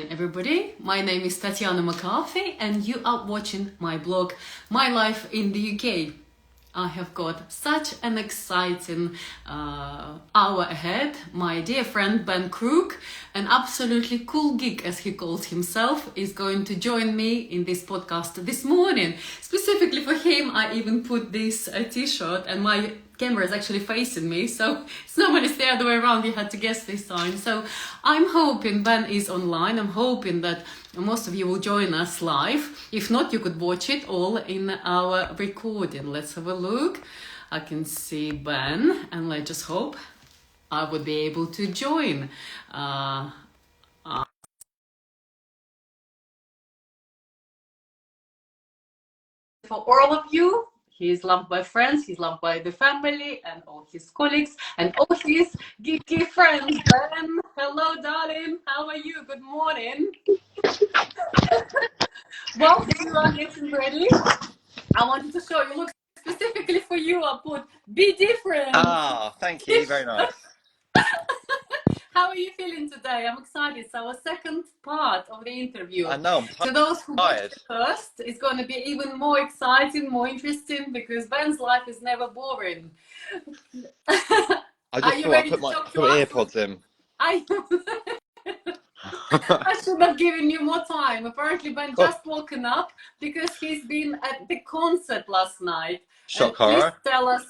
Everybody, my name is Tatiana McCarthy and you are watching my blog, My Life in the UK. I have got such an exciting hour ahead. My dear friend Ben Crook, an absolutely cool geek as he calls himself, is going to join me in this podcast this morning. Specifically for him, I even put this t-shirt, and my camera is actually facing me, so it's normally the other way around. You had to guess this time. So I'm hoping Ben is online. I'm hoping that most of you will join us live. If not, you could watch it all in our recording. Let's have a look. I can see Ben, and let's just hope I would be able to join. For all of you, he is loved by friends, he's loved by the family and all his colleagues and all his geeky friends. Ben, hello darling, how are you? Good morning. Well, you are getting ready. I wanted to show you, look, specifically for you, I put be different. Ah, thank you, very nice. How are you feeling today? I'm excited. It's our second part of the interview. I know, I'm To those who watched tired. it first, it's going to be even more exciting, more interesting, because Ben's life is never boring. I Are just you thought ready I'd to put talk to my us? earpods in. I should have given you more time. Apparently, Ben just woken up because he's been at the concert last night. And Shock please horror. tell us,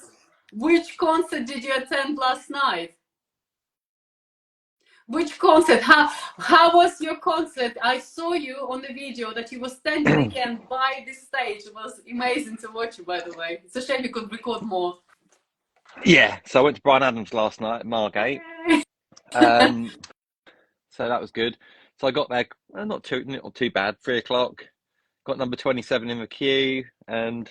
which concert did you attend last night? Which concert? How was your concert? I saw you on the video that you were standing again by the stage. It was amazing to watch you, by the way. It's a shame you could record more. Yeah, so I went to Brian Adams last night at Margate. So that was good. So I got there, not too bad, 3 o'clock. Got number 27 in the queue, and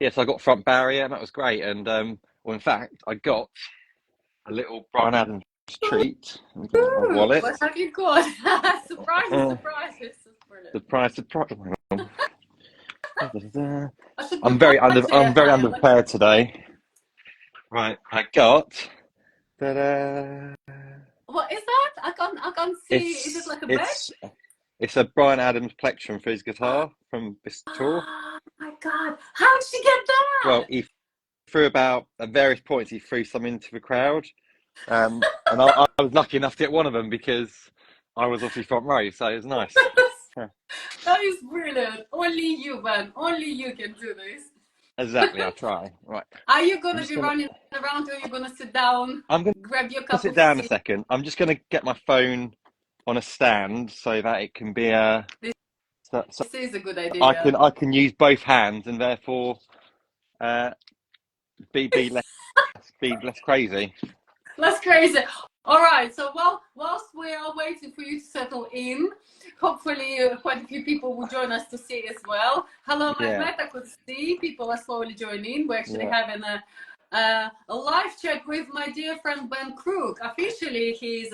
yeah, so I got front barrier, and that was great. And well, in fact, I got a little Brian Adams treat. Let me get out my wallet. What have you got? Surprises, surprises. Surprise. I should I'm put very my chair higher. underprepared today. Right, I got. Ta-da! What is that? I can't see. Is it like a bed? It's a Brian Adams plectrum for his guitar from this tour. Oh my god! How did she get that? Well, he threw about at various points. He threw some into the crowd, and I was lucky enough to get one of them because I was obviously front row, so it was nice. Yeah. That is brilliant. Only you, Ben. Only you can do this. Exactly, I'll try. Right. Are you going to be running around, or are you going to sit down, I'm going grab your to cup sit of down tea? a second. I'm just going to get my phone on a stand so that it can be a. So This is a good idea. I can use both hands and therefore be less crazy. That's crazy. All right. So, well, whilst we are waiting for you to settle in, hopefully quite a few people will join us to see as well. Hello, Yeah. Mehmet. I could see people are slowly joining. We're actually Yeah. having a live chat with my dear friend Ben Crook. Officially, he's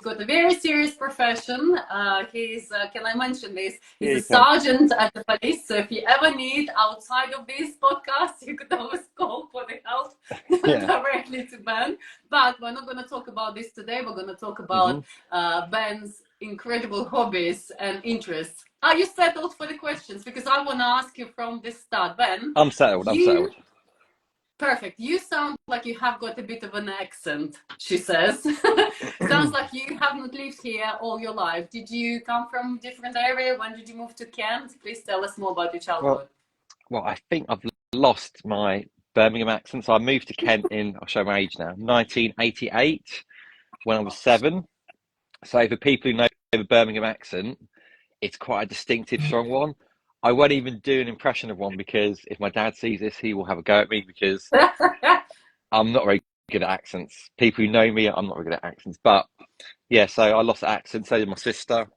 got a very serious profession. Can I mention this? He's a sergeant at the police. So if you ever need outside of this podcast, you could always call for the help directly to Ben. But we're not going to talk about this today. We're going to talk about Ben's incredible hobbies and interests. Are you settled for the questions? Because I want to ask you from the start, Ben. I'm settled. Perfect. You sound like you have got a bit of an accent, she says. Sounds like you have not lived here all your life. Did you come from a different area? When did you move to Kent? Please tell us more about your childhood. Well, I think I've lost my Birmingham accent. So I moved to Kent I'll show my age now, 1988, when I was 7. So for people who know the Birmingham accent, it's quite a distinctive, strong one. I won't even do an impression of one because if my dad sees this, he will have a go at me because I'm not very good at accents. People who know me, I'm not very good at accents. But yeah, so I lost the accent. So did my sister.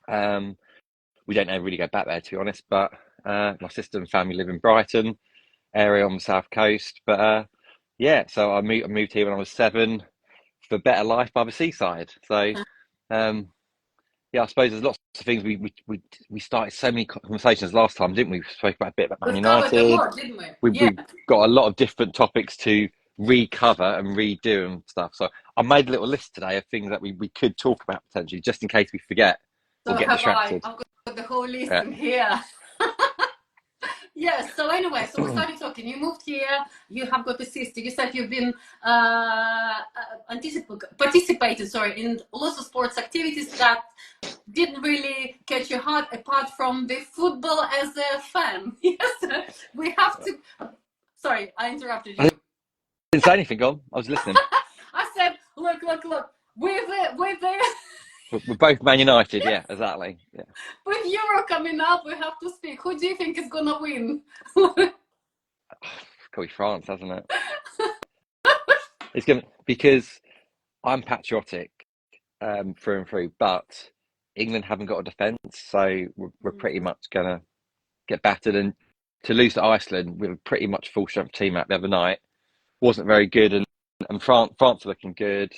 We don't ever really go back there, to be honest. But my sister and family live in Brighton area on the south coast. But yeah, so I moved here when I was 7 for a better life by the seaside. So yeah, I suppose there's lots of things we started so many conversations last time, didn't we? We spoke about a bit about Man United. Covered a lot, didn't we? We've got a lot of different topics to recover and redo and stuff. So I made a little list today of things that we could talk about potentially, just in case we forget. or So get have I. distracted. I've got the whole list Yeah. in here. Yes. So anyway, so we started talking. You moved here. You have got a sister. You said you've been participating, sorry, in lots of sports activities that didn't really catch your heart, apart from the football as a fan. Yes, we have to. Sorry, I interrupted I you. didn't say anything, on. I was listening. I said, look. We're both Man United, yeah, exactly. Yeah. With Euro coming up, we have to speak. Who do you think is gonna win? It's got to be France, hasn't it? It's gonna, because I'm patriotic through and through, but England haven't got a defence, so we're pretty much gonna get battered. And to lose to Iceland with a pretty much full strength team out the other night wasn't very good. And France are looking good.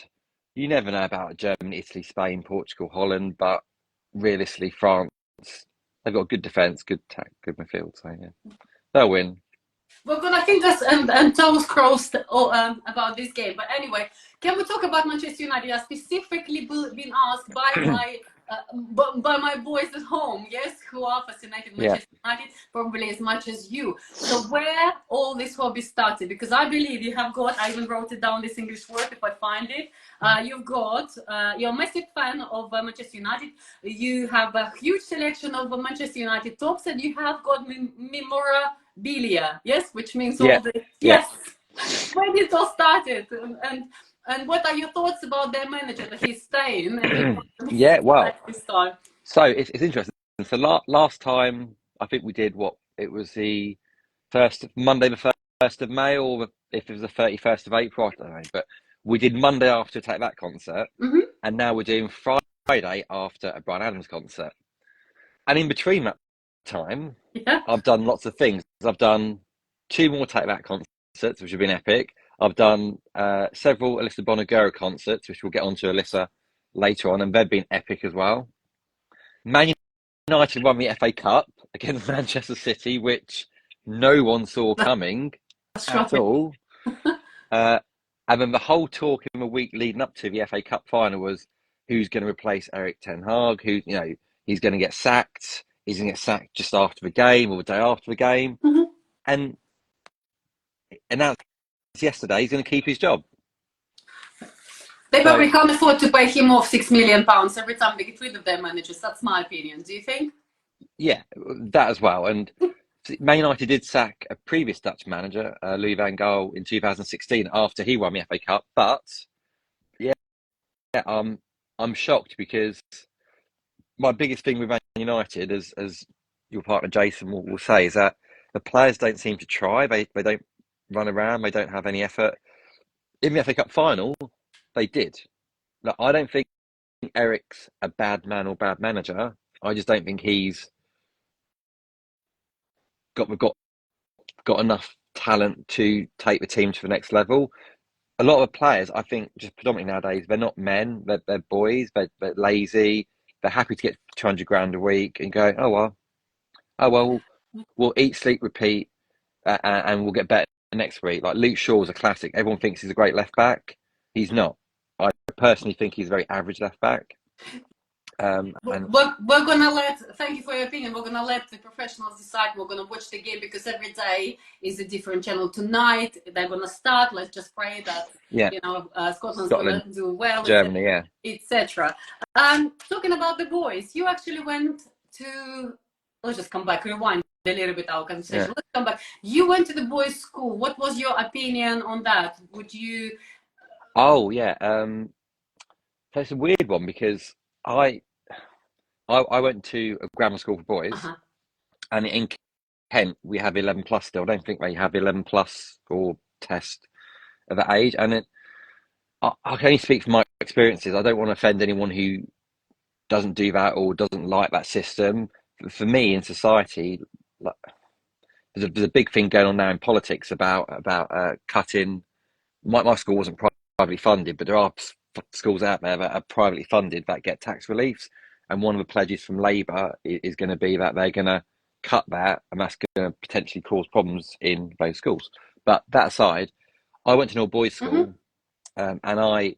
You never know about Germany, Italy, Spain, Portugal, Holland, but realistically, France, they've got a good defence, good attack, good midfield. So yeah, they'll win. We're gonna think this and toes crossed about this game. But anyway, can we talk about Manchester United? I've specifically been asked by my boys at home, yes, who are fascinated with Yeah. Manchester United, probably as much as you. So where all this hobby started? Because I believe you have got. I even wrote it down, this English word, if I find it. You've got. You're a massive fan of Manchester United. You have a huge selection of Manchester United tops, and you have got memorabilia, yes, which means Yeah, all the yeah. yes. When it all started, and what are your thoughts about their manager that he's staying and he Yeah, well, this time? so it's interesting. So last time, I think we did what it was the Monday, the 1st of May, or if it was the 31st of April, I don't know. But we did Monday after Take That concert, and now we're doing Friday after a Bryan Adams concert. And in between that time, Yeah. I've done lots of things. I've done 2 more Take That concerts, which have been epic. I've done several Alyssa Bonagura concerts, which we'll get onto Alyssa later on, and they've been epic as well. Man United won the FA Cup against Manchester City, which no one saw coming at all. And then the whole talk in the week leading up to the FA Cup final was who's going to replace Erik ten Hag, who, he's going to get sacked. He's going to get sacked just after the game or the day after the game. And announced yesterday he's going to keep his job. They probably can't afford to pay him off £6 million every time they get rid of their managers. That's my opinion. Do you think? Yeah, that as well. And Man United did sack a previous Dutch manager, Louis van Gaal, in 2016 after he won the FA Cup. But yeah, I'm shocked, because my biggest thing with Man United, as your partner Jason will say, is that the players don't seem to try. They don't run around. They don't have any effort. In the FA Cup final, they did. Now, I don't think Eric's a bad man or bad manager. I just don't think he's got enough talent to take the team to the next level. A lot of the players, I think, just predominantly nowadays, they're not men. They're boys. They're lazy. They're happy to get 200 grand a week and go, oh well, we'll eat, sleep, repeat, and we'll get better next week. Like Luke Shaw's a classic. Everyone thinks he's a great left back. He's not. I personally think he's a very average left back. And we're gonna thank you for your opinion. We're gonna let the professionals decide. We're gonna watch the game, because every day is a different channel. Tonight they're gonna start. Let's just pray that Scotland's gonna do well, Germany, etc. Talking about the boys, you actually went to. Let's just come back, rewind a little bit our conversation. Yeah. Let's come back. You went to the boys' school. What was your opinion on that? Would you? Oh yeah. So it's a weird one, because I went to a grammar school for boys, and in Kent we have 11 plus still. I don't think they have 11 plus or test of that age, and I can only speak from my experiences. I don't want to offend anyone who doesn't do that or doesn't like that system. For me, in society, like, there's a big thing going on now in politics about cutting. My school wasn't privately funded, but there are schools out there that are privately funded that get tax reliefs. And one of the pledges from Labour is going to be that they're going to cut that, and that's going to potentially cause problems in those schools. But that aside, I went to an all-boys school, and I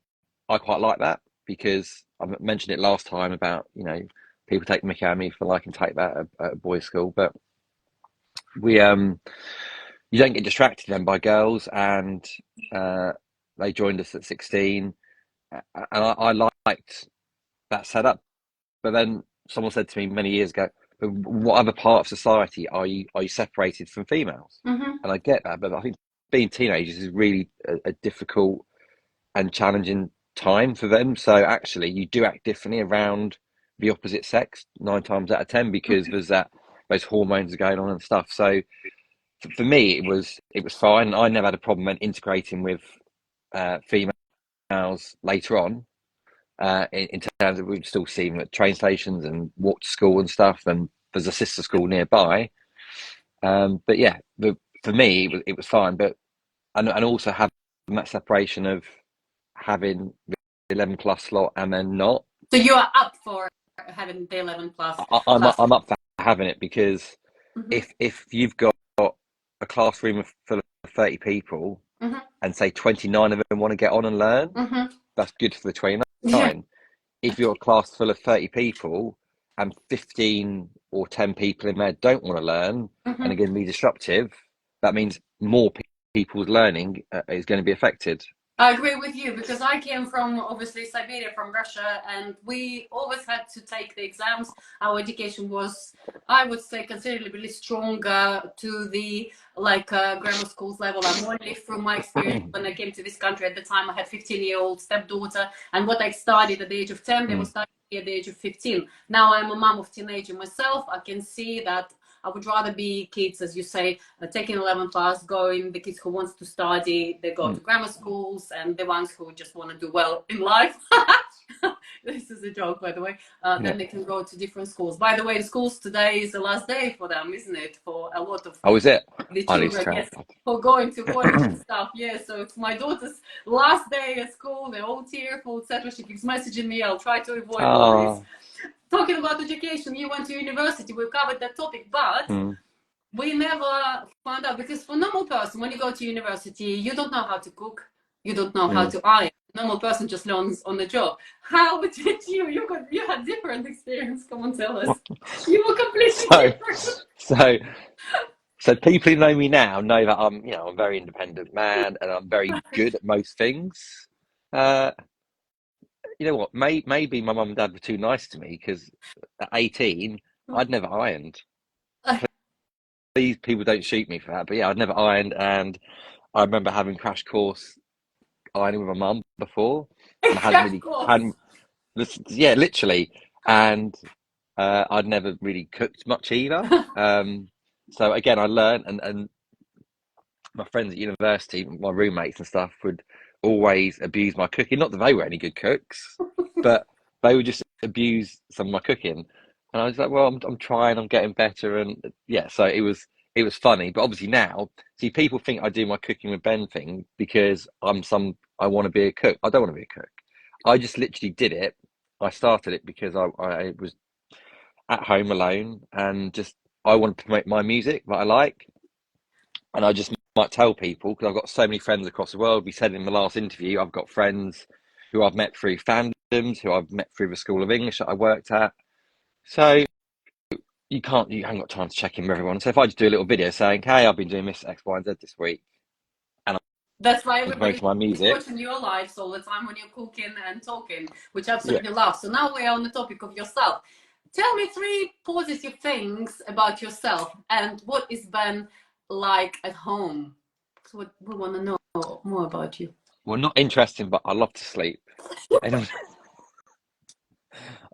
quite like that, because I mentioned it last time about, people take the mickey out of me for liking take that at a boys' school, but we you don't get distracted then by girls, and they joined us at 16, and I liked that setup. But then someone said to me many years ago, "What other part of society are you separated from females?" Mm-hmm. And I get that, but I think being teenagers is really a difficult and challenging time for them. So actually, you do act differently around the opposite sex 9 times out of 10 because there's that those hormones are going on and stuff. So for me, it was fine. I never had a problem integrating with females later on. In terms of we'd still see them at train stations and walk to school and stuff, and there's a sister school nearby. But yeah, for me it was fine. But and also having that separation of having the 11 plus slot and then not. So you are up for having the 11 plus class? I'm up for having it because Mm-hmm. if you've got a classroom full of 30 people Mm-hmm. and say 29 of them want to get on and learn, Mm-hmm. that's good for the Yeah. 29. If you're a class full of 30 people and 15 or 10 people in there don't want to learn and are Mm-hmm. going to be disruptive, that means more people's learning is going to be affected. I agree with you because I came from obviously Siberia, from Russia, and we always had to take the exams. Our education was, I would say, considerably stronger to the grammar schools level. I'm only from my experience when I came to this country at the time. I had 15-year-old stepdaughter, and what I studied at the age of 10, they were Mm. studying at the age of 15. Now I'm a mom of teenager myself. I can see that I would rather be kids, as you say, taking 11 class, going, the kids who wants to study, they go to Mm. grammar schools, and the ones who just want to do well in life. This is a joke, by the way. Yeah. Then they can go to different schools. By the way, the schools today is the last day for them, isn't it? For a lot of Oh, is it? the I lose children, track. yes, for going to college and stuff. Yeah, so it's my daughter's last day at school. They're all tearful, etc. She keeps messaging me. I'll try to avoid worries. Oh. Talking about education, you went to university. We've covered that topic, but Mm. we never found out, because for normal person, when you go to university, you don't know how to cook, you don't know how Mm. to iron. Normal person just learns on the job. How did you had different experience? Come on, tell us. You were completely So, different. so, so people who know me now know that I'm a very independent man and I'm very good at most things. Uh, you know what? Maybe my mum and dad were too nice to me because at 18, I'd never ironed. These people don't shoot me for that, but yeah, I'd never ironed, and I remember having crash course ironing with my mum before, and I hadn't Of really course. hadn't, yeah, literally, and I'd never really cooked much either. So again, I learned, and my friends at university, my roommates and stuff, would always abuse my cooking. Not that they were any good cooks, but they would just abuse some of my cooking. And I was like, well, I'm trying, I'm getting better, and yeah, so it was funny. But obviously now, see, people think I do my cooking with Ben thing because I want to be a cook. I don't want to be a cook. I just literally did it. I started it because I was at home alone and just I wanted to make my music that I like, and I just might tell people because I've got so many friends across the world. We said in the last interview, I've got friends who I've met through fandoms, who I've met through the School of English that I worked at. So you haven't got time to check in with everyone. So if I just do a little video saying, "Hey, I've been doing this X, Y, and Z this week," and That's why I'm everybody promoting my is music, watching your lives all the time when you're cooking and talking, which I yeah. absolutely love. So now we are on the topic of yourself. Tell me three positive things about yourself and what is Ben like at home. So what we want to know more about you. Well, not interesting, but I love to sleep. And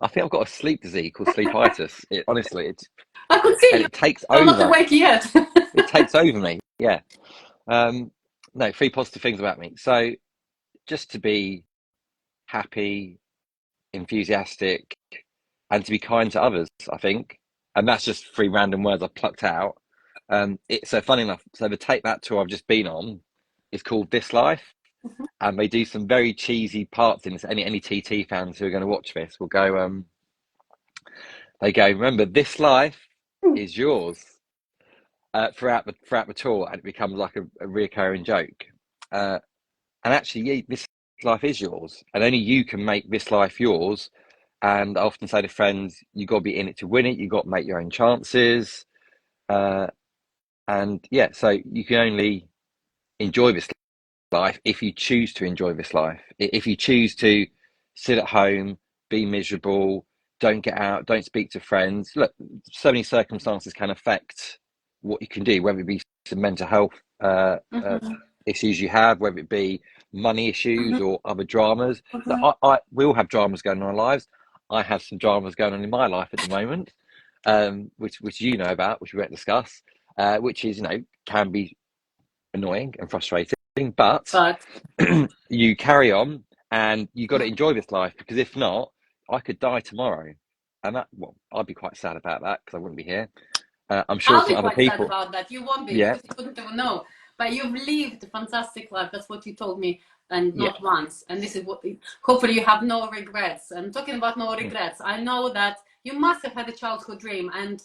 I think I've got a sleep disease called sleepitis. Honestly, I could see and you. it takes You're not over. awake yet. It takes over me. Yeah. Um, no, three positive things about me. So just to be happy, enthusiastic, and to be kind to others, I think. And that's just three random words I plucked out. So funny enough, so the Take That tour I've just been on is called This Life, and they do some very cheesy parts in this. Any TT fans who are going to watch this will go. They go, remember, this life is yours. Throughout the tour, and it becomes like a reoccurring joke. And actually, yeah, this life is yours, and only you can make this life yours. And I often say to friends, you got to be in it to win it. You got to make your own chances. Uh, and yeah, so you can only enjoy this life if you choose to enjoy this life. If you choose to sit at home, be miserable, don't get out, don't speak to friends. Look, so many circumstances can affect what you can do, whether it be some mental health issues you have, whether it be money issues or other dramas. Look, we all have dramas going on in our lives. I have some dramas going on in my life at the moment, which you know about, which we won't discuss, which is, can be annoying and frustrating, but you carry on and you got to enjoy this life, because if not, I could die tomorrow, and I'd be quite sad about that because I wouldn't be here. I'm sure I'll some be other quite sad people. about that. You won't be, Yeah, because you wouldn't even know. But you've lived a fantastic life. That's what you told me, and yeah. not once. And this is what. Hopefully, you have no regrets. And talking about no regrets, I know that you must have had a childhood dream. And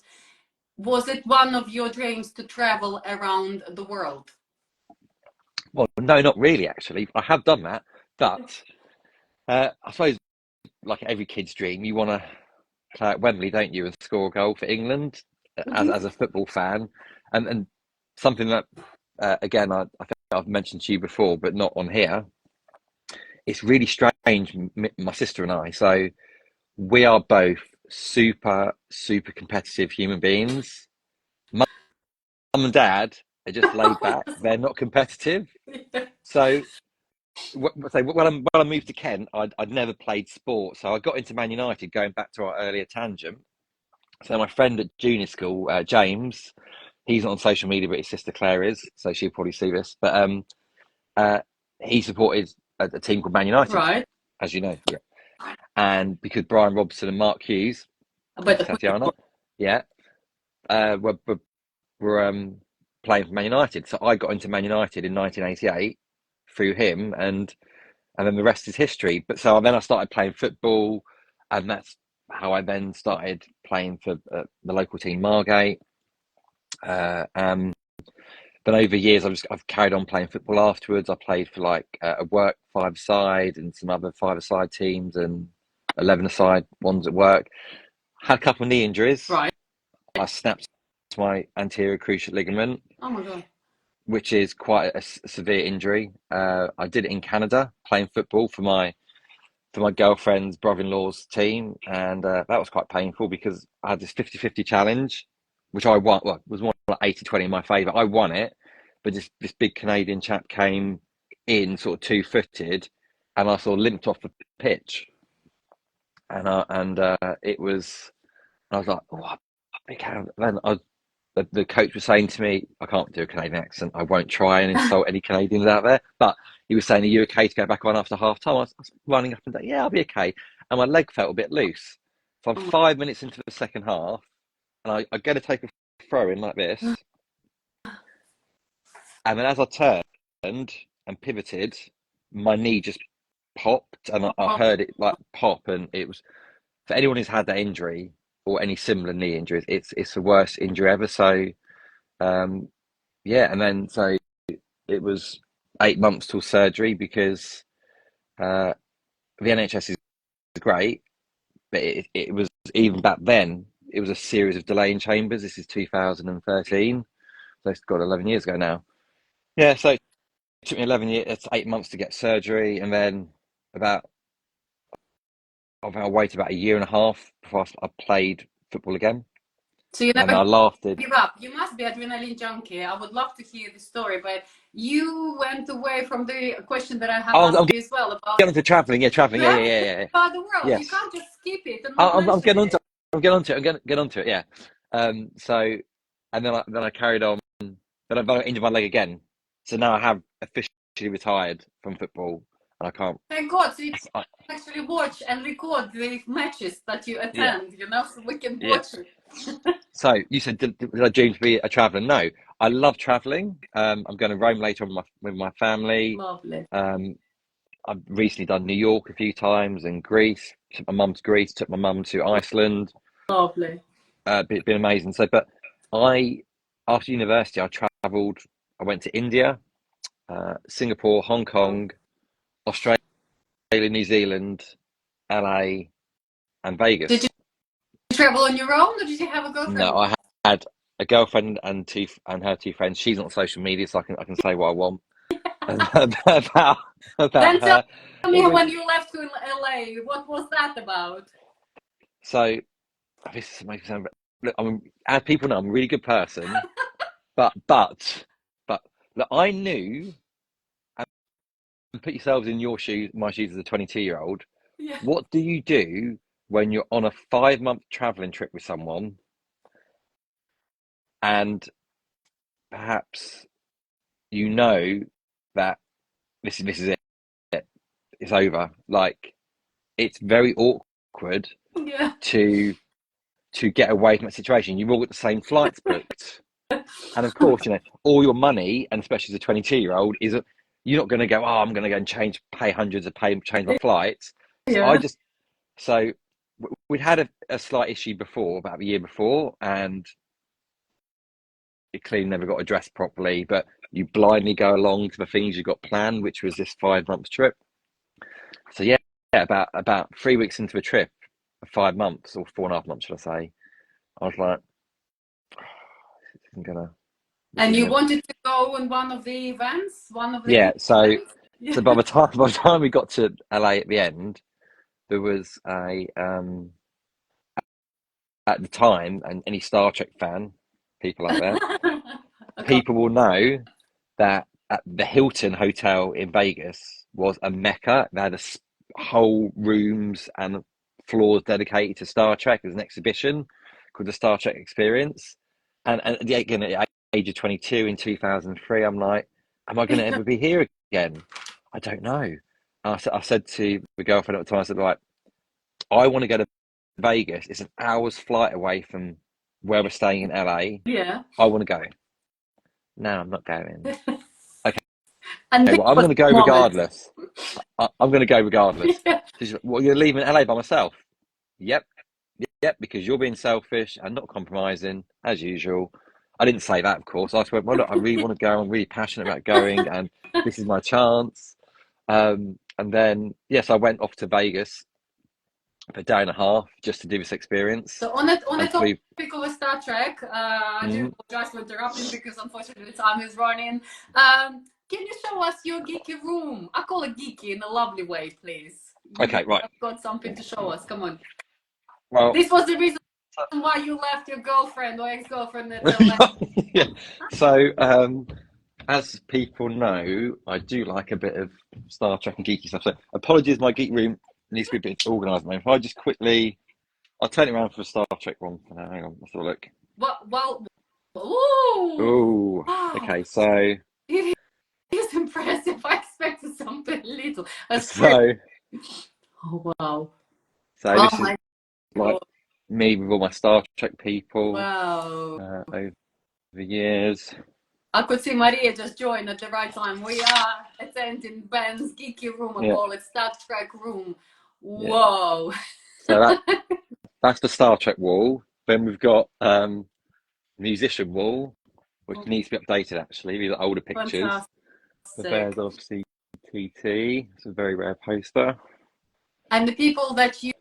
was it one of your dreams to travel around the world? Well, no, not really. Actually, I have done that, but I suppose, like every kid's dream, you want to play at Wembley, don't you, and score a goal for England as a football fan, and something that again I think I've mentioned to you before, but not on here. It's really strange, my sister and I. So we are both super, super competitive human beings. Mum and dad are just laid back. They're not competitive. So, when I moved to Kent, I'd never played sport. So I got into Man United, going back to our earlier tangent. So my friend at junior school, James, he's not on social media, but his sister Claire is. So she'll probably see this. But uh, he supported a team called Man United, Right. as you know. Yeah. And because Brian Robson and Mark Hughes, But the Tatiana, yeah, were playing for Man United. So I got into Man United in 1988 through him, and then the rest is history. But so then I started playing football, and that's how I then started playing for the local team, Margate. Then over years, I've carried on playing football afterwards. I played for like a work five-a-side and some other five-a-side teams and 11-a-side ones at work. Had a couple of knee injuries. right. I snapped my anterior cruciate ligament, Oh my god. which is quite a severe injury. I did it in Canada, playing football for my girlfriend's brother-in-law's team, and that was quite painful because I had this 50-50 challenge, which I won. Well, it was more like 80-20 in my favour. I won it, but this big Canadian chap came in sort of two-footed, and I sort of limped off the pitch, and it was. I was like, oh, big hand. Then the coach was saying to me, I can't do a Canadian accent. I won't try and insult any Canadians out there. But he was saying, are you okay to go back on after half time? I was running up and down, yeah, I'll be okay. And my leg felt a bit loose. So I'm Oh 5 minutes into the second half, and I go to take a throw in like this. And then as I turned and pivoted, my knee just popped, and I my heard it like pop. And it was, for anyone who's had that injury or any similar knee injuries, it's the worst injury ever. So, um, yeah, and then so it was 8 months till surgery, because uh, the NHS is great, but it was, even back then, it was a series of delay in chambers. This is 2013, so it's got 11 years ago now. Yeah, so it took me 11 years, it's 8 months to get surgery, and then about I waited about a year and a half before I played football again, So you and never I lasted. give up. You must be adrenaline junkie. I would love to hear the story, but you went away from the question that I have Oh, I'm asked you as well about getting on to traveling. Yeah, traveling. Yeah, yeah, traveling yeah, yeah, yeah. about the world. You Yes, can't just skip it and not I'm mention getting on to. it. I'm getting on to it. I'm getting get onto it. Yeah. So, and then I carried on. Then I injured my leg again. So now I have officially retired from football, and I can't. Thank God. So you can I, actually watch and record the matches that you yeah, attend, so we can yeah. watch it. So you said, did I dream to be a traveller? No, I love travelling. I'm going to Rome later on with my family. Lovely. Um, I've recently done New York a few times, and Greece. Took my mum to Greece. Took my mum to Iceland. Lovely. Been amazing. So, but I, after university, I travelled. I went to India, Singapore, Hong Oh, Kong, Australia, New Zealand, LA, and Vegas. Did you travel on your own, or did you have a girlfriend? No, I had a girlfriend and her two friends. She's not on social media, so I can say what I want about Then her. tell me when you left to LA, what was that about? So this makes me sound. Look, as people know, I'm a really good person, but look, I knew. And put yourselves in my shoes as a 22-year-old. Yeah. What do you do when you're on a 5-month traveling trip with someone, and perhaps you know that this is it, it's over? Like, it's very awkward Yeah. to get away from that situation. You've all got the same flights booked, and of course, all your money, and especially as a 22-year-old, is you're not going to go. Oh, I'm going to go and pay hundreds of change my flights. Yeah. So we'd had a slight issue before, about a year before, and it clearly never got addressed properly. But you blindly go along to the things you got planned, which was this 5 month trip. So yeah, about 3 weeks into the trip, 5 months or 4.5 months, should I say? I was like, this isn't gonna. And you wanted to go on one of the events, one of the Yeah. events? So by the time we got to LA at the end, there was a at the time, and any Star Trek fan, people out there, Okay. people will know that at the Hilton Hotel in Vegas was a mecca. They had whole rooms and floors dedicated to Star Trek. It was an exhibition called the Star Trek Experience. And again, at the age of 22 in 2003, I'm like, am I going to ever be here again? I don't know. I said to the girlfriend at the time, I said, like, I want to go to Vegas. It's an hour's flight away from where we're staying in LA. Yeah. I want to go. No, I'm not going. Okay, And this well, I'm was going to go the moment. regardless. I'm going to go regardless. Yeah. She's like, well, you're leaving LA by myself. Yep, because you're being selfish and not compromising as usual. I didn't say that, of course. I went, well, look, I really want to go. I'm really passionate about going, and this is my chance. And then, yes, I went off to Vegas for a day and a half just to do this experience. So on a And topic of Star Trek, I do apologize for interrupting because unfortunately time is running. Can you show us your geeky room? I call it geeky in a lovely way, please. Okay, right. I've got something to show us. Come on. Well, this was the reason why you left your girlfriend or ex-girlfriend at the yeah. So, as people know, I do like a bit of Star Trek and geeky stuff. So, apologies, my geek room needs to be a bit organised. If I just quickly, I'll turn it around for a Star Trek one for now. Hang on, let's have a look. Well, ooh, wow. Okay, so it is impressive. I expected something little. Oh wow! So this is like me with all my Star Trek people. Wow! Over the years. I could see Maria just join at the right time. We are attending Ben's geeky room. I call it Star Trek room. Whoa! Yeah. So that's the Star Trek wall. Then we've got musician wall, which needs to be updated. Actually, these are older pictures. Fantastic. So there's obviously TT. It's a very rare poster. And the people that you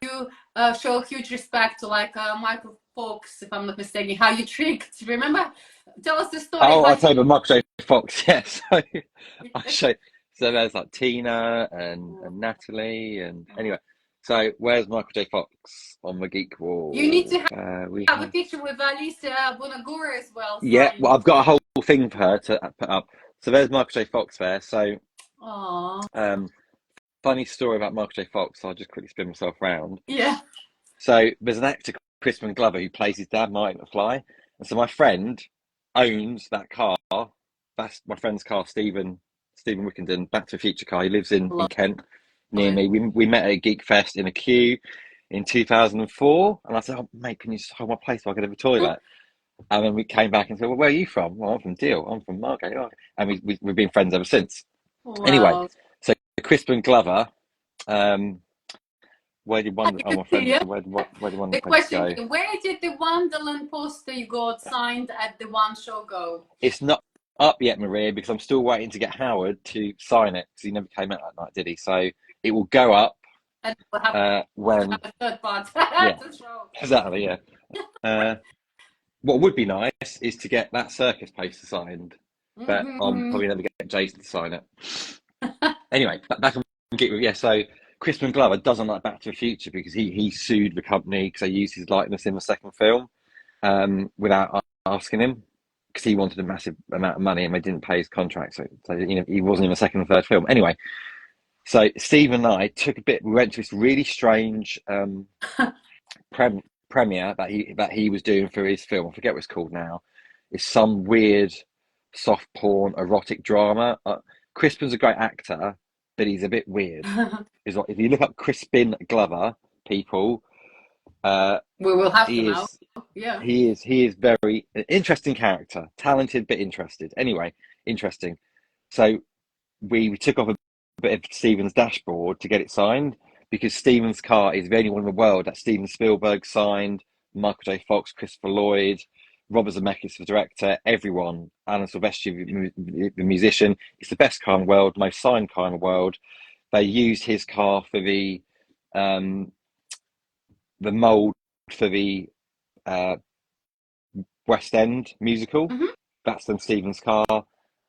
show huge respect to, like Michael Fox, if I'm not mistaken, how you tricked. Remember? Tell us the story. Oh, I'll tell you about Michael J. Fox. Yes. Yeah, I show. So there's like Tina and Natalie, and anyway. So where's Michael J. Fox on the geek wall? You need to have a picture with Alicia Bonagura as well. Yeah, well, I've got a whole thing for her to put up. So there's Michael J. Fox there. So, funny story about Michael J. Fox. I'll just quickly spin myself around. Yeah. So there's an actor, Crispin Glover, who plays his dad, Marty McFly. And so my friend owns that car. That's my friend's car, Stephen Wickenden, Back to the Future car. He lives in Kent near me. We met at a Geek Fest in a queue in 2004. And I said, oh, mate, can you just hold my place so I can have a toilet? And then we came back and said, well, where are you from? Well, I'm from Deal. I'm from Margate. Oh. And we've been friends ever since. Wow. Anyway, so Crispin Glover, where did one of my friends? Where did one the question go? Where did the Wonderland poster you got signed at the one show go? It's not up yet, Maria, because I'm still waiting to get Howard to sign it because he never came out that night, did he? So it will go up And we'll when have a third part yeah, to show. exactly, yeah. What would be nice is to get that circus poster signed, but I'm Mhm. probably never get Jason to sign it. Anyway, back on Geek With, yeah. So Crispin Glover doesn't like Back to the Future because he sued the company because they used his likeness in the second film without asking him because he wanted a massive amount of money and they didn't pay his contract, so he wasn't in the second and third film. Anyway, so Steve and I took a bit. We went to this really strange premiere that he was doing for his film. I forget what it's called now. It's some weird soft porn erotic drama. Crispin's a great actor, but he's a bit weird. Is like if you look up Crispin Glover, people, We will have to he now. is Yeah. he is very interesting character, talented but interested. Anyway, interesting. So we took off a bit of Steven's dashboard to get it signed because Steven's car is the only one in the world that Steven Spielberg signed, Michael J. Fox, Christopher Lloyd, Robert Zemeckis, the director, everyone, Alan Silvestri, the musician. It's the best car in the world, most signed car in the world. They used his car for the mold for the uh, West End musical. Hmm. That's then Stephen's car,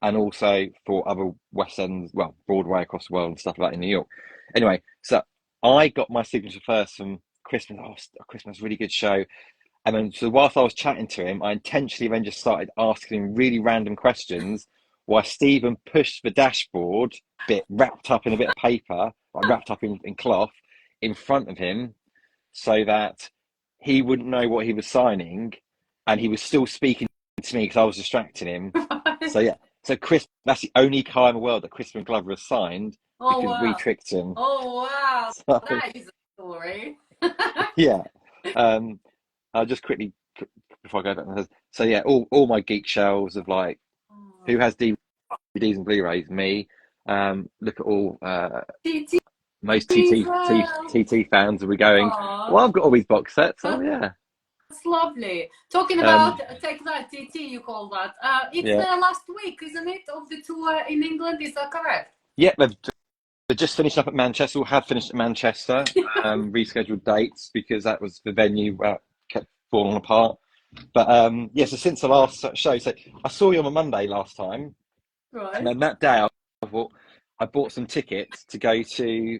and also for other West Ends, well, Broadway across the world and stuff like that in New York. Anyway, so I got my signature first from Christmas. Oh, Christmas, really good show. And then, so whilst I was chatting to him, I intentionally then just started asking him really random questions while Stephen pushed the dashboard bit wrapped up in a bit of paper, like wrapped up in cloth, in front of him so that he wouldn't know what he was signing and he was still speaking to me because I was distracting him. So yeah, so Chris, that's the only car in the world that Crispin Glover has signed Oh because we wow. tricked him. Oh wow. So That is a story. yeah, I'll just quickly before I go back. So yeah, all my geek shelves of like who has DVDs and Blu-rays. Me. Look at all TT most as well. TT fans will be going. Aw, Well, I've got all these box sets. Oh yeah. that's lovely. Talking Um, about Take That, TT, you call that. It's yeah. last week, isn't it, of the tour in England? Is that correct? Yeah, they've just finished up at Manchester, or have finished at Manchester, rescheduled dates because that was the venue that kept falling apart. But yeah, so since the last show, so I saw you on a Monday last time, and Right. then that day I thought I bought some tickets to go to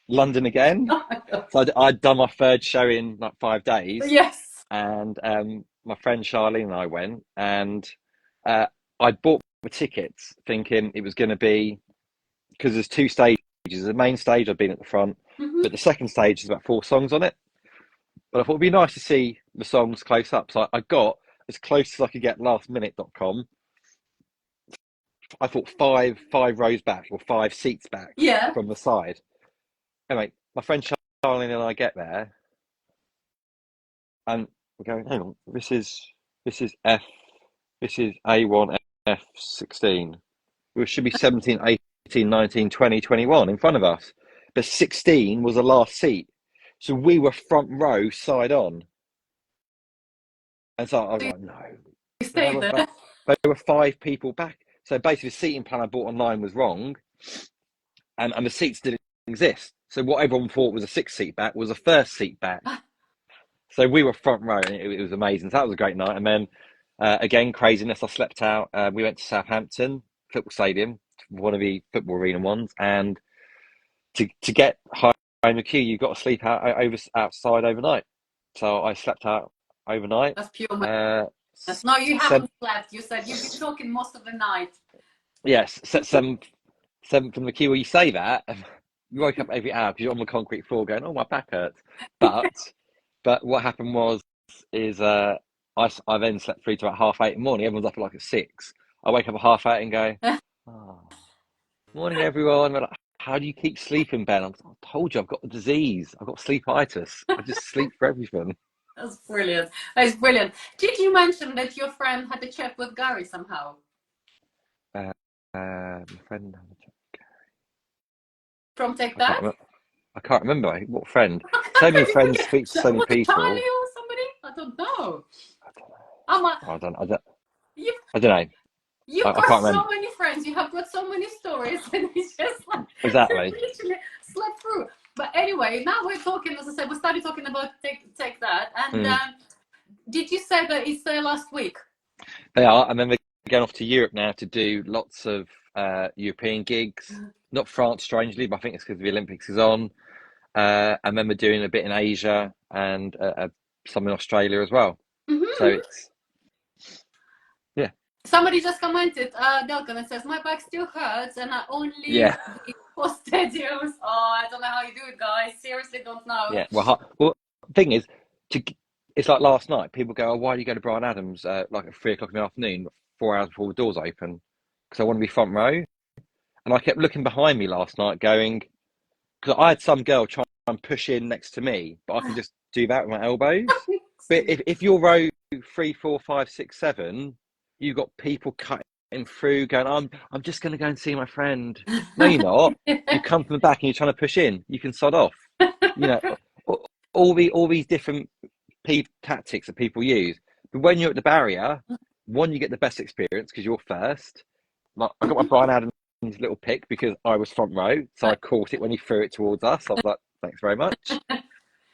London again. Oh my God. So I'd done my third show in like 5 days, Yes. and my friend Charlene and I went, and uh, I bought the tickets thinking it was going to be because there's two stages. The main stage I've been at the front, Hmm. but the second stage is about 4 songs on it. But I thought it'd be nice to see the songs close up, so I got as close as I could get lastminute.com. I thought five rows back or 5 seats back Yeah. from the side. Anyway, my friend Charlene and I get there, and we're going, hang on, this is F, this is A1 F16. There should be 17, 18, 19, 20, 21 in front of us. But 16 was the last seat. So we were front row side on. And so I was So like, no, you there stayed were, there. there were 5 people back. So basically, the seating plan I bought online was wrong, and the seats didn't exist. So what everyone thought was a 6 seat back was a first seat back. So we were front row, and it was amazing. So that was a great night. And then again, craziness. I slept out. We went to Southampton Football Stadium, one of the football arena ones, and to get home the queue, you've got to sleep outside overnight. So I slept out overnight. That's pure Uh, madness. No, you seven, haven't slept. You said you've been talking most of the night. yes, seven from the queue. Well, you say that you wake up every hour because you're on the concrete floor going, "Oh, my back hurts." But but what happened is I then slept through to about 8:30 in the morning. Everyone's up at like at 6. I wake up at 8:30 and go, "Oh, morning, everyone." They're like, how do you keep sleeping, Ben? I told you I've got the disease. I've got sleepitis. I just sleep for everything. That's brilliant. That's brilliant. Did you mention that your friend had a chat with Gary somehow? Uh, my friend, From Take I can't That? remember. I can't remember what friend. So many friends speak to so many Was it Charlie people. or somebody? I don't know. I don't know. I'm a, you've I don't know. you've I got can't so remember many friends. You have got so many stories, and it's just like you exactly. literally slept through. But anyway, now we're talking, as I said, we started talking about take that. And did you say that it's there last week? They are, and then they're going off to Europe now to do lots of European gigs. Not France, strangely, but I think it's because the Olympics is on. And then we're doing a bit in Asia and some in Australia as well. So it's, yeah. Somebody just commented, Delcon, and says, my back still hurts and I only Yeah. for stadiums. Oh, I don't know how you do it, guys. Seriously, don't know. Yeah. Well, the thing is, it's like last night. People go, "Oh, why do you go to Brian Adams like at 3 o'clock in the afternoon, 4 hours before the doors open?" Because I want to be front row. And I kept looking behind me last night, going, because I had some girl try and push in next to me, but I can just do that with my elbows. But if you're row 3, 4, 5, 6, 7, you've got people cutting through, going, I'm just going to go and see my friend. No, you're not. You come from the back and you're trying to push in. You can sod off. You know, all these different tactics that people use. But when you're at the barrier, one, you get the best experience because you're first. Like, I got my Brian Adams little pick because I was front row, so I caught it when he threw it towards us. I was like, thanks very much.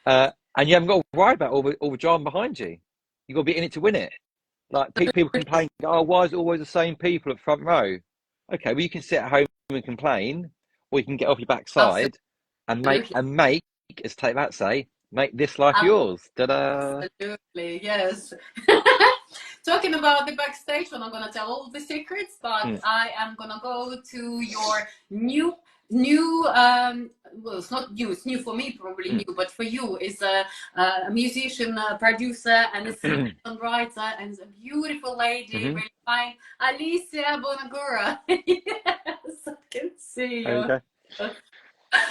And you haven't got to worry about all the drama behind you. You've got to be in it to win it. Like, people complain, oh, why is it always the same people at front row? Okay, well, you can sit at home and complain, or you can get off your backside and make, as Take That say, make this life yours. Ta-da! Absolutely, yes. Talking about the backstage, I'm not going to tell all the secrets, but I am going to go to your new well, it's not new, it's new for me, probably new, but for you is a musician, producer, and a singer songwriter, and a beautiful lady, really fine, Alicia Bonagura. Yes, I can see you. Okay.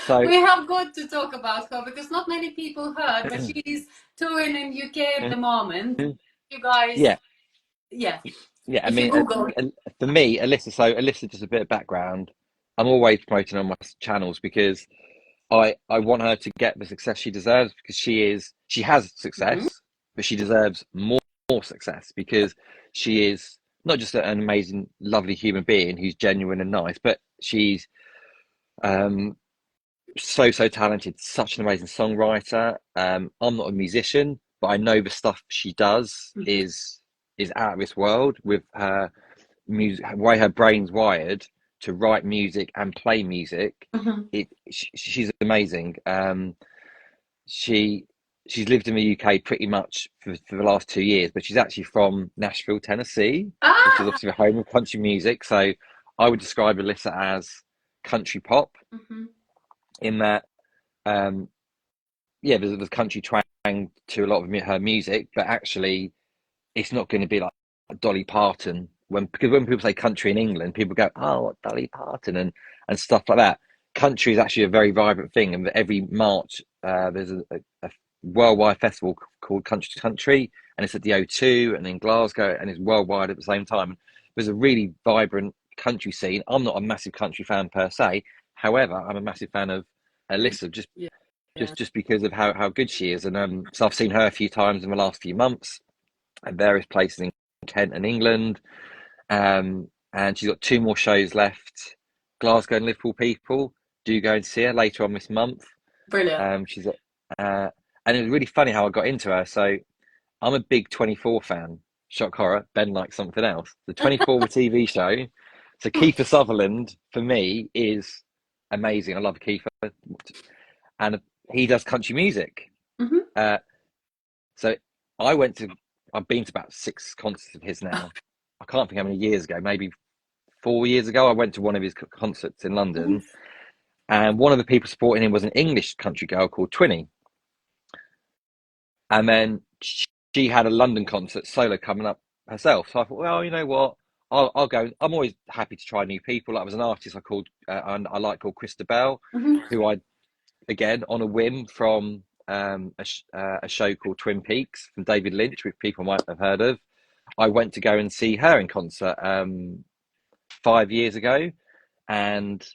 So we have got to talk about her because not many people heard, but she's touring in UK at the moment. You guys, yeah. I mean, for me, Alyssa, just a bit of background. I'm always promoting on my channels because I want her to get the success she deserves because she has success, but she deserves more success because she is not just an amazing, lovely human being who's genuine and nice, but she's so talented, such an amazing songwriter. I'm not a musician, but I know the stuff she does is out of this world with her music, the way her brain's wired to write music and play music. She's amazing. She's lived in the UK pretty much for the last 2 years, but she's actually from Nashville, Tennessee, which is obviously the home of country music. So I would describe Alyssa as country pop, in that there's country twang to a lot of her music, but actually it's not going to be like Dolly Parton. Because when people say country in England, people go, oh, what, Dolly Parton and stuff like that. Country is actually a very vibrant thing, and every March there's a worldwide festival called Country to Country, and it's at the O2 and in Glasgow, and it's worldwide at the same time. There's a really vibrant country scene. I'm not a massive country fan per se. However, I'm a massive fan of Alyssa, just because of how good she is. And so I've seen her a few times in the last few months at various places in Kent and England. And she's got 2 more shows left. Glasgow and Liverpool people, do go and see her later on this month. Brilliant. She's and it was really funny how I got into her. So I'm a big 24 fan. Shock horror, Ben likes something else. The 24 TV show. So Kiefer Sutherland for me is amazing. I love Kiefer, and he does country music. So I've been to about 6 concerts of his now. I can't think how many years ago, maybe 4 years ago, I went to one of his concerts in London, and one of the people supporting him was an English country girl called Twinny. And then she had a London concert solo coming up herself. So I thought, well, you know what? I'll go. I'm always happy to try new people. Like, there was an artist called Krista Bell, who I, again, on a whim from a show called Twin Peaks from David Lynch, which people might have heard of. I went to go and see her in concert 5 years ago, and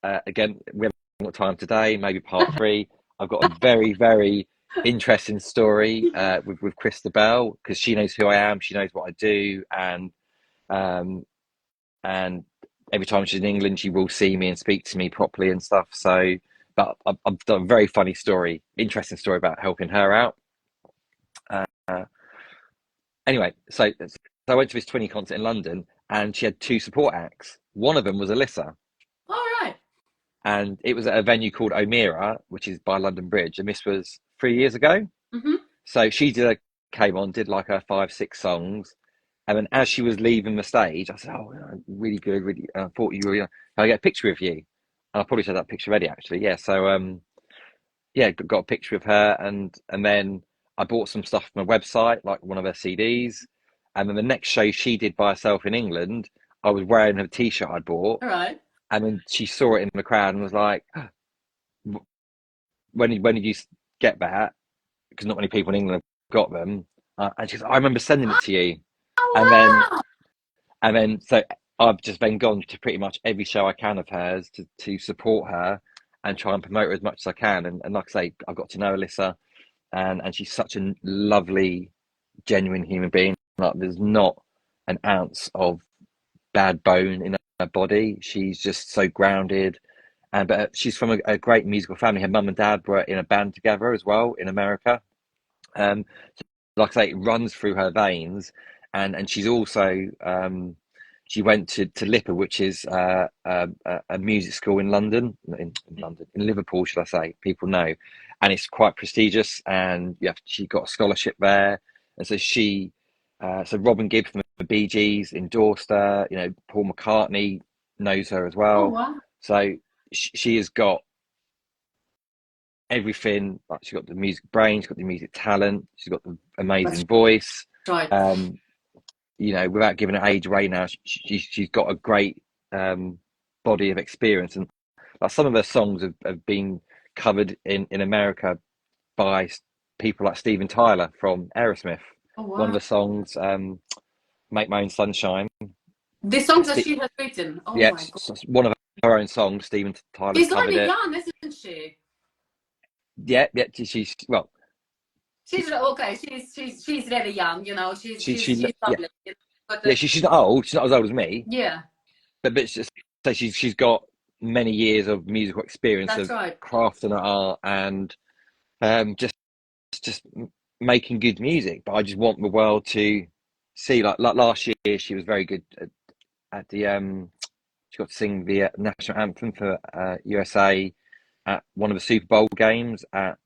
again, we haven't got time today. Maybe part 3. I've got a very, very interesting story with Krista Bell, because she knows who I am, she knows what I do, and every time she's in England, she will see me and speak to me properly and stuff. So But I've done a very funny story, interesting story about helping her out. Uh, anyway, so I went to this 20 concert in London, and she had two support acts. One of them was Alyssa, All right. and it was at a venue called O'Meara, which is by London Bridge, and this was 3 years ago. Mm-hmm. So came on, did like her 5, 6 songs, and then as she was leaving the stage, I said, "Oh, really good, really." I thought you were, can I get a picture with you? And I probably had that picture ready, actually. Yeah. So yeah, got a picture of her, and then I bought some stuff from a website, like one of her CDs, and then the next show she did by herself in England, I was wearing her T-shirt I bought, All right. and then she saw it in the crowd and was like, when did you get that? Because not many people in England have got them. And she goes, I remember sending it to you. And then, Oh, wow. so I've just then gone to pretty much every show I can of hers to support her and try and promote her as much as I can. And like I say, I've got to know Alyssa, and she's such a lovely, genuine human being. Like, there's not an ounce of bad bone in her body. She's just so grounded. But she's from a great musical family. Her mum and dad were in a band together as well in America. So like I say, it runs through her veins, and she's also she went to LIPA, which is a music school in London, in Liverpool, should I say? People know, and it's quite prestigious, and yeah, she got a scholarship there, and so so Robin Gibb from the Bee Gees endorsed her. Paul McCartney knows her as Oh, well, wow. so she has got everything. Like, she's got the music brain, she's got the music talent, she's got the That's amazing voice. right. Um, without giving her age away now, she's got a great body of experience, and like some of her songs have been covered in America by people like Steven Tyler from Aerosmith. Oh, One of wow. the songs, "Make My Own Sunshine," The songs that Ste she has written. Oh, yeah, my God. one of her own songs. Steven Tyler's She's covered only it. young, isn't she? Yeah, yeah. She's well. She's okay. She's really young. She's Yeah, lovely. But yeah. She's not old. She's not as old as me. yeah, But it's just so she's got many years of musical experience that's of right. craft and art, and just making good music. But I just want the world to see, like last year she was very good at the she got to sing the national anthem for USA at one of the Super Bowl games at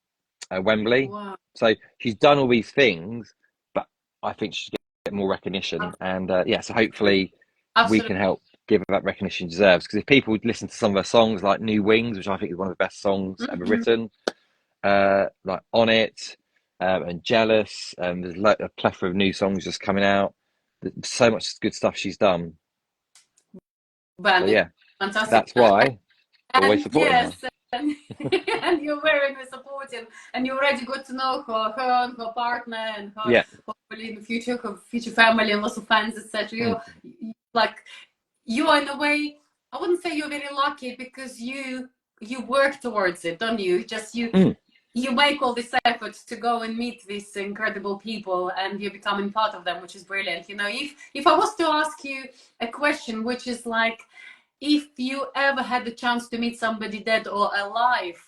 Wembley. Wow. So she's done all these things, but I think she should get more recognition. And yeah, so Absolutely. hopefully we Absolutely. can help give her that recognition she deserves. Because if people listen to some of her songs, like "New Wings," which I think is one of the best songs ever Mhm. written, like "On It," and "Jealous," there's a plethora of new songs just coming out. There's so much good stuff she's done. So Ben, it's yeah, fantastic. that's why always And supporting her. yes, and, and you're very supportive, and you already got to know her and her partner, and her Yeah. hopefully in the future, her future family, and lots of fans, etc. Mm. Like you are in a way. I wouldn't say you're very lucky because you work towards it, don't you? Just Mm. you make all this effort to go and meet these incredible people, and you're becoming part of them, which is brilliant. If I was to ask you a question, which is like, if you ever had the chance to meet somebody dead or alive,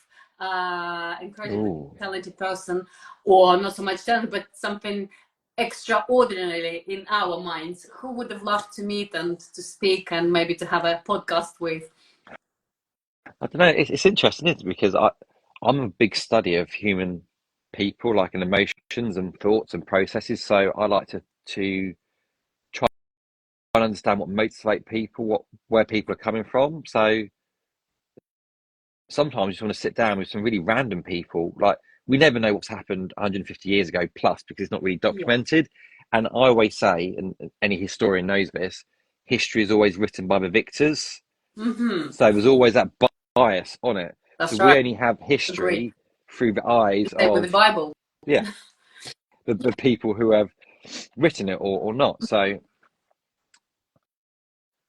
incredibly Ooh. talented person, or not so much talented, but something extraordinary in our minds, who would have loved to meet and to speak and maybe to have a podcast with? I don't know. It's interesting, isn't it? Because I'm a big study of human people, like in emotions and thoughts and processes. So I like to try and understand what motivate people, where people are coming from. So sometimes you just want to sit down with some really random people. Like, we never know what's happened 150 years ago plus, because it's not really Yeah. documented. And I always say, and any historian knows this, history is always written by the victors. Mm-hmm. So there's always that bias on it. So That's we right. only have Agree. history through the eyes Same with the of, Bible. yeah, the people who have written it, or not. So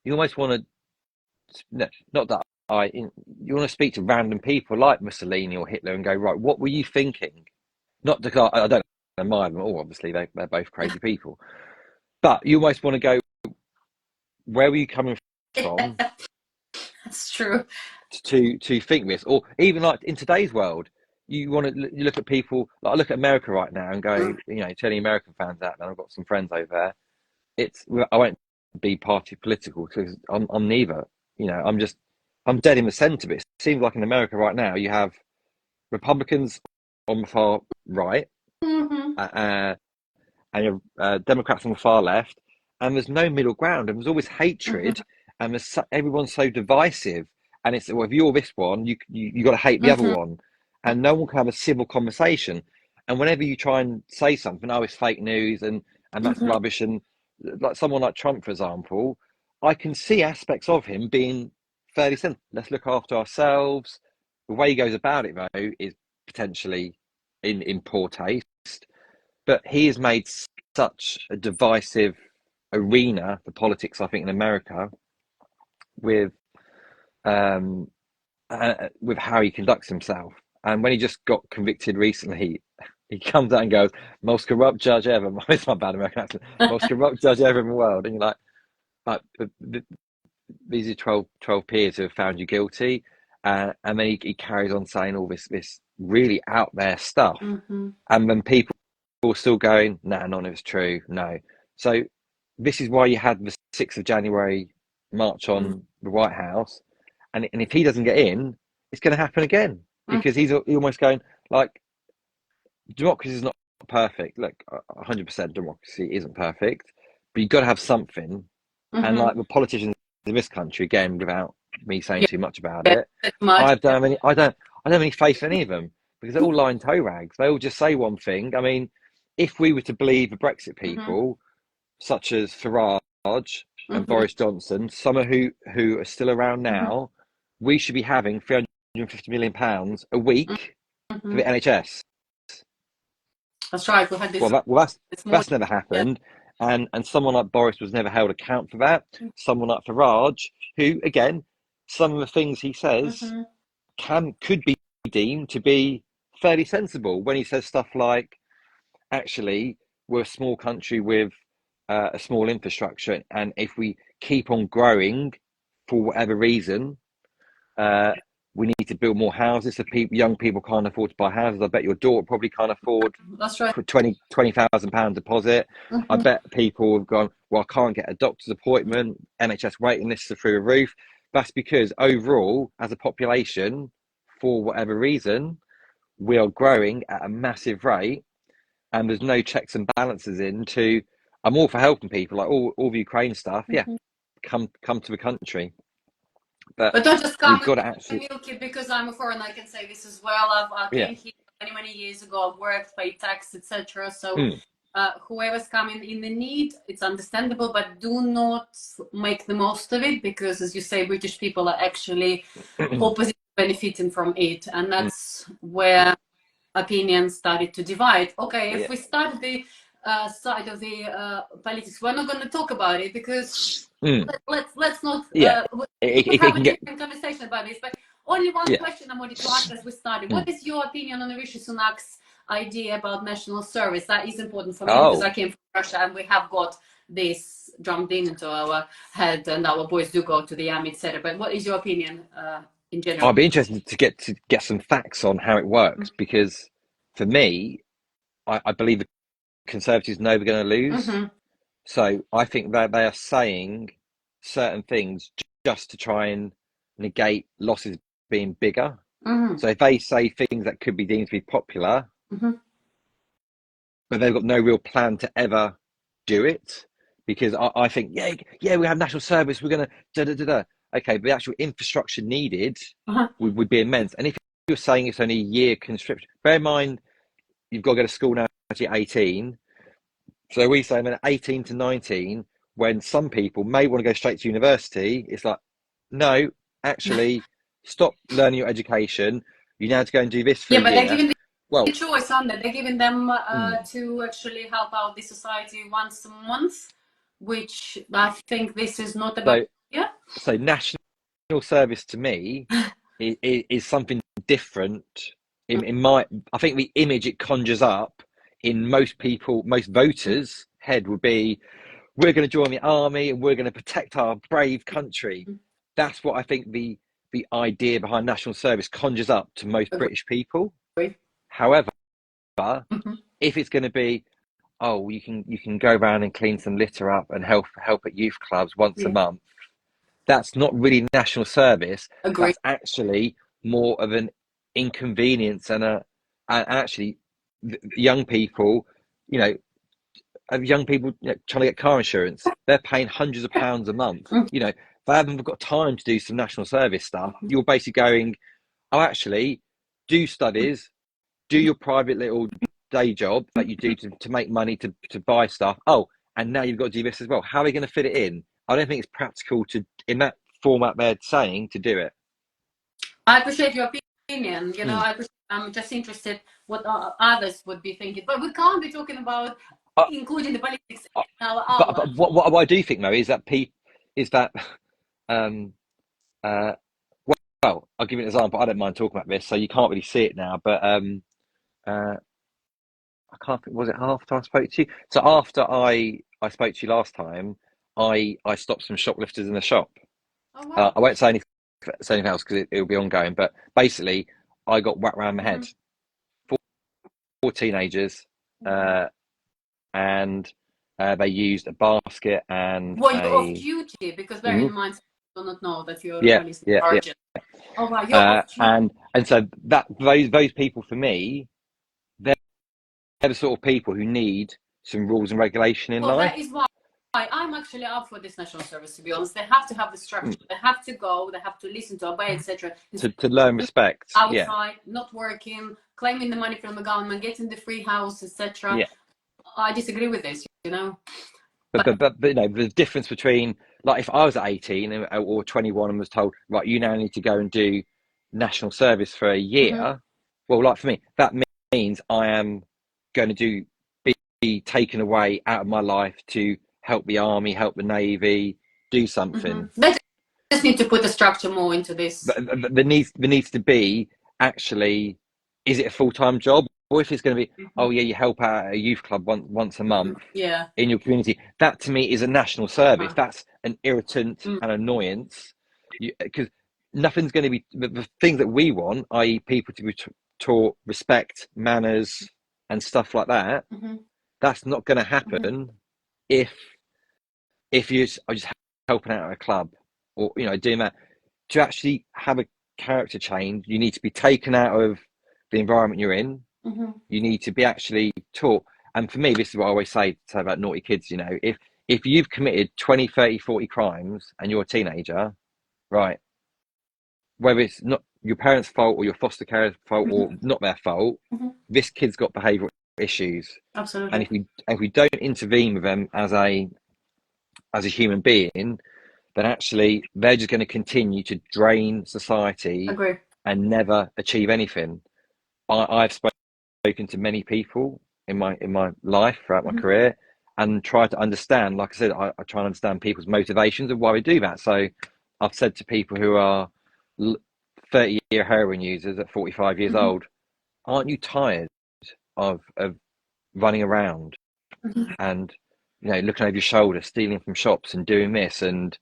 you almost want to, no, not that you want to speak to random people like Mussolini or Hitler and go, right, what were you thinking? Not because I don't admire them all, obviously, they're both crazy people. But you almost want to go, where were you coming from? That's true. to think this, or even like in today's world, you want to you look at people like I look at America right now and go, turning American fans out, and I've got some friends over there. I won't be party political because I'm neither. I'm dead in the centre of it. It seems like in America right now you have Republicans on the far right, and you have Democrats on the far left, and there's no middle ground, and there's always hatred, and everyone's so divisive, and it's well, if you're this one, you got to hate the other one, and no one can have a civil conversation. And whenever you try and say something, oh, it's fake news, and that's rubbish, and like someone like Trump, for example, I can see aspects of him being fairly simple. Let's look after ourselves. The way he goes about it, though, is potentially in poor taste. But he has made such a divisive arena for politics, I think, in America, with how he conducts himself. And when he just got convicted recently, he comes out and goes, "Most corrupt judge ever." It's my bad American accent. "Most corrupt judge ever in the world." And you're like these are 12 peers who have found you guilty. And then he carries on saying all this really out there stuff. And then people are still going, "Nah, none of it's true." No. So this is why you had the 6th of January march on the White House. And if he doesn't get in, it's going to happen again. Because he's almost going, like, democracy is not perfect. Look, 100% democracy isn't perfect. But you've got to have something. And like the politicians in this country, again, without me saying too much about it, I don't have any faith in any of them, because they're all lying toe rags. They all just say one thing. I mean, if we were to believe the Brexit people, such as Farage and Boris Johnson, some of who are still around now, we should be having £350 million a week for the NHS. That's right. We had this. That's never happened. Yeah. And someone like Boris was never held account for that. Someone like Farage, who, again, some of the things he says could be deemed to be fairly sensible when he says stuff like, actually, we're a small country with a small infrastructure, and if we keep on growing for whatever reason, we need to build more houses so young people can't afford to buy houses. I bet your daughter probably can't afford for £20,000 deposit. I bet people have gone, well, I can't get a doctor's appointment. NHS waiting lists are through the roof. That's because overall, as a population, for whatever reason, we are growing at a massive rate, and there's no checks and balances into. I'm all for helping people, like all the Ukraine stuff. Yeah, come to the country. But don't just come got to actually milk it because I'm a foreigner. I can say this as well. I came here many years ago. I've worked, paid tax, etc. So whoever's coming in the need, it's understandable, but do not make the most of it, because, as you say, British people are actually opposite benefiting from it, and that's where opinions started to divide. Okay, if we start the side of the politics, we're not going to talk about it, because let's not have a different conversation about this. But only one question I wanted to ask as we started. What is your opinion on Rishi Sunak's idea about national service? That is important for me, because I came from Russia, and we have got this drummed into our head, and our boys do go to the army, etc. But what is your opinion in general? I'd be interested to get some facts on how it works, because for me, I believe the Conservatives know they're going to lose. So I think that they are saying certain things just to try and negate losses being bigger. So if they say things that could be deemed to be popular, but they've got no real plan to ever do it, because I think, we have national service, we're going to okay, but the actual infrastructure needed would be immense. And if you're saying it's only a year conscription, bear in mind, you've got to go to school now at 18. So we say, 18 to 19, when some people may want to go straight to university, it's like, no, actually, stop learning your education. You now have to go and do this for a year. They're giving the choice, aren't they? They're giving them to actually help out the society once a month, which I think this is not about. So national service to me is something different. I think the image it conjures up in most voters' head would be, we're going to join the army and we're going to protect our brave country. That's what I think the the idea behind national service conjures up to most Agree. British people. However, if it's going to be, oh, you can go around and clean some litter up and help at youth clubs once a month, that's not really national service. Agree. That's actually more of an inconvenience and actually young people, young people trying to get car insurance, they're paying hundreds of pounds a month. They haven't got time to do some national service stuff. You're basically going, oh, actually, do studies, do your private little day job that you do to make money to buy stuff. Oh, and now you've got to do this as well. How are they going to fit it in? I don't think it's practical to, in that format they're saying, to do it. I appreciate your opinion. I'm just interested what others would be thinking. But we can't be talking about including the politics in our hour. But what I do think, though, is that well, I'll give you an example. I don't mind talking about this, so you can't really see it now. But I can't think. Was it after I spoke to you? So after I spoke to you last time, I stopped some shoplifters in the shop. Oh, wow. I won't say anything else because it'll be ongoing. But basically, I got whacked around my head. Four teenagers, and they used a basket and. Were you off duty? Because bear in mind, do not know that you're a police sergeant. Yeah. Oh wow, you're off duty. And so that those people for me, they're the sort of people who need some rules and regulation in life. That is why I'm actually up for this national service, to be honest. They have to have the structure. They have to go. They have to listen to, obey, etc. To learn respect. Outside, not working, claiming the money from the government, getting the free house, etc. I disagree with this. But the difference between, like, if I was at 18 or 21 and was told, right, you now need to go and do national service for a year, well, like for me, that means I am going to be taken away out of my life to help the army, help the navy, do something. They just need to put the structure more into this. But there needs to be, actually, is it a full-time job? Or if it's going to be, oh yeah, you help out at a youth club once a month in your community. That to me is a national service. That's an irritant and annoyance. Because nothing's going to be, the things that we want, i.e. people to be taught respect, manners and stuff like that, that's not going to happen if you are just helping out at a club or, doing that. To actually have a character change, you need to be taken out of the environment you're in. You need to be actually taught. And for me, this is what I always say about naughty kids, if you've committed 20, 30, 40 crimes and you're a teenager, right, whether it's not your parents' fault or your foster carer's fault or not their fault, this kid's got behavioural issues. Absolutely. And if we don't intervene with them as a human being, then actually they're just going to continue to drain society and never achieve anything. I've spoken to many people in my life throughout my career and try to understand, like I said, I try and understand people's motivations and why we do that. So I've said to people who are 30-year heroin users at 45 years old, aren't you tired of running around and looking over your shoulder, stealing from shops and doing this? And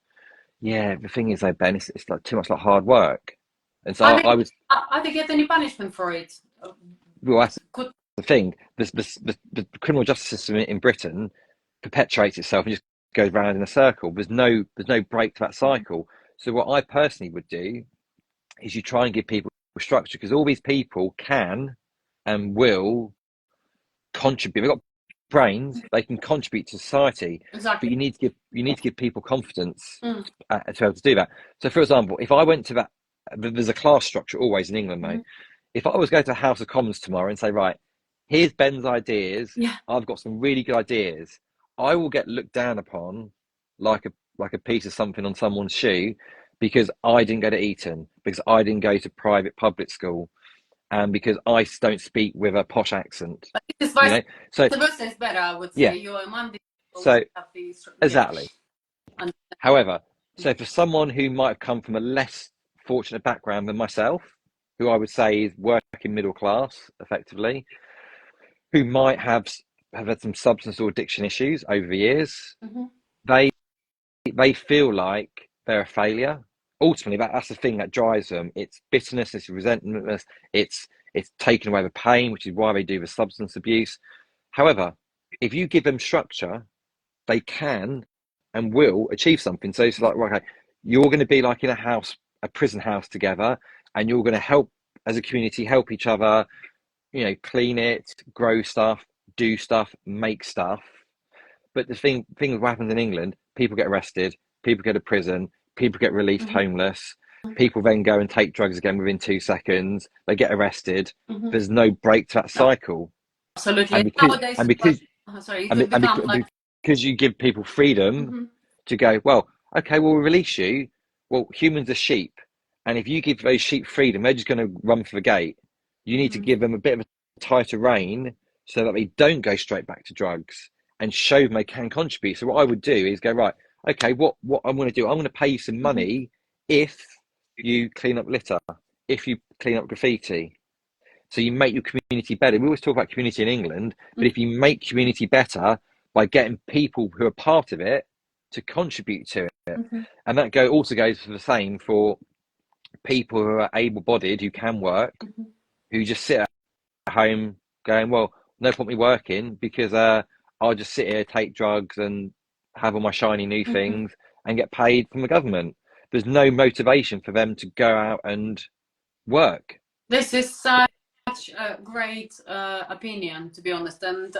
the thing is though, Ben, it's like too much like hard work. And so are they get any punishment for it? Well, that's the thing. The criminal justice system in Britain perpetuates itself and just goes round in a circle. There's no break to that cycle. So what I personally would do is you try and give people structure, because all these people can and will contribute. They've got brains; they can contribute to society. Exactly. But you need to give people confidence to be able to do that. So, for example, if I went to that, there's a class structure always in England, though. If I was going to House of Commons tomorrow and say, right, here's Ben's ideas, I've got some really good ideas, I will get looked down upon like a piece of something on someone's shoe because I didn't go to Eton, because I didn't go to private public school, and because I don't speak with a posh accent. So the verse is better, I would say. You're a Monday. So exactly. However, so for someone who might have come from a less fortunate background than myself, who I would say is working middle class, effectively, who might have had some substance or addiction issues over the years, they feel like they're a failure ultimately that's the thing that drives them. It's bitterness, it's resentment, it's taking away the pain, which is why they do the substance abuse. However, if you give them structure, they can and will achieve something. So it's like, okay, you're going to be like in a prison house together, and you're going to help as a community, help each other, clean it, grow stuff, do stuff, make stuff. But the thing what happens in England, people get arrested, people go to prison, people get released Mm-hmm. homeless, people then go and take drugs again within 2 seconds, they get arrested. Mm-hmm. There's no break to that No, cycle. absolutely. And And because nowadays, and because sorry, it and, would be- and, become like, because, because you give people freedom mm-hmm. to go, well, okay, we'll release you. Well, humans are sheep. And if you give those sheep freedom, they're just going to run for the gate. You need to Mm-hmm. give them a bit of a tighter rein so that they don't go straight back to drugs, and show them they can contribute. So what I would do is go, right, okay, what I'm going to do, I'm going to pay you some Mm-hmm. money if you clean up litter, if you clean up graffiti. So you make your community better. We always talk about community in England, but if you make community better by getting people who are part of it to contribute to it, Mm-hmm. and that also goes for the same for people who are able-bodied, who can work, Mm-hmm. who just sit at home going, well, no point me working because I'll just sit here, take drugs, and have all my shiny new Mm-hmm. things and get paid from the government. There's no motivation for them to go out and work. This is such a great opinion, to be honest, and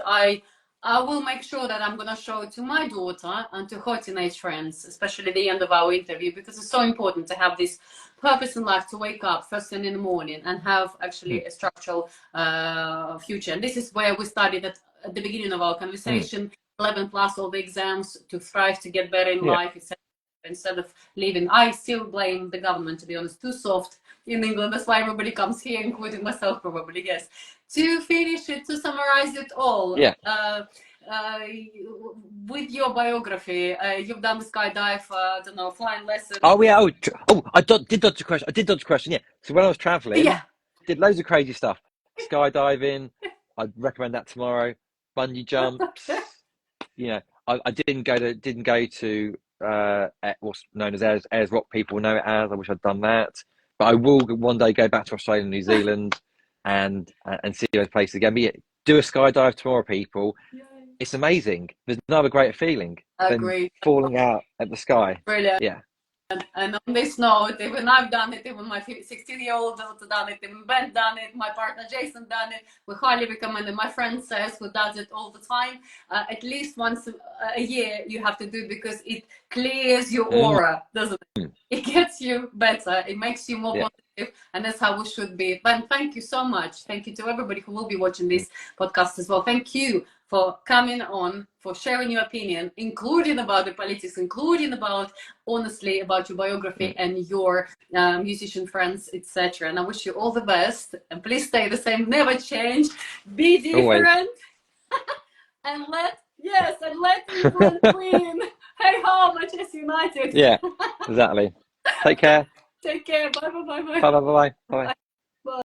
I will make sure that I'm going to show it to my daughter and to her teenage friends, especially at the end of our interview, because it's so important to have this purpose in life, to wake up first thing in the morning and have actually a structural future. And this is where we started at the beginning of our Mm. conversation: 11 plus all the exams to thrive, to get better in Yeah. life, etc. Instead of leaving, I still blame the government, to be honest, too soft in England. That's why everybody comes here, including myself, probably. Yes. To finish it, to summarize it all, Yeah. uh, with your biography, you've done the skydive, I don't know, flying lessons. Oh yeah. Did dodge the question. I did dodge the question. Yeah. So when I was traveling, Yeah. did loads of crazy stuff. Skydiving. I'd recommend that tomorrow. Bungee jumps. I didn't go to what's known as Ayers Rock. People know it as. I wish I'd done that. But I will one day go back to Australia and New Zealand and see those places again. But yeah, do a skydive tomorrow, people. It's amazing. There's another greater feeling than Agree. falling out at the sky. Brilliant. Yeah. And on this note, even I've done it, even my 16-year-old daughter done it, even Ben done it, my partner Jason done it. We highly recommend it. My friend says, who does it all the time, at least once a year you have to do it, because it clears your Mm. aura, doesn't it? It gets you better. It makes you more Yeah. positive, and that's how we should be. Ben, thank you so much. Thank you to everybody who will be watching this podcast as well. Thank you for coming on, for sharing your opinion, including about the politics, including about, honestly, about your biography and your musician friends, etc. And I wish you all the best. And please stay the same, never change, be Always. different, and let England win. Hey ho, Manchester United. Yeah. Exactly. Take care. Take care. Bye bye bye bye. Bye bye bye bye. Bye.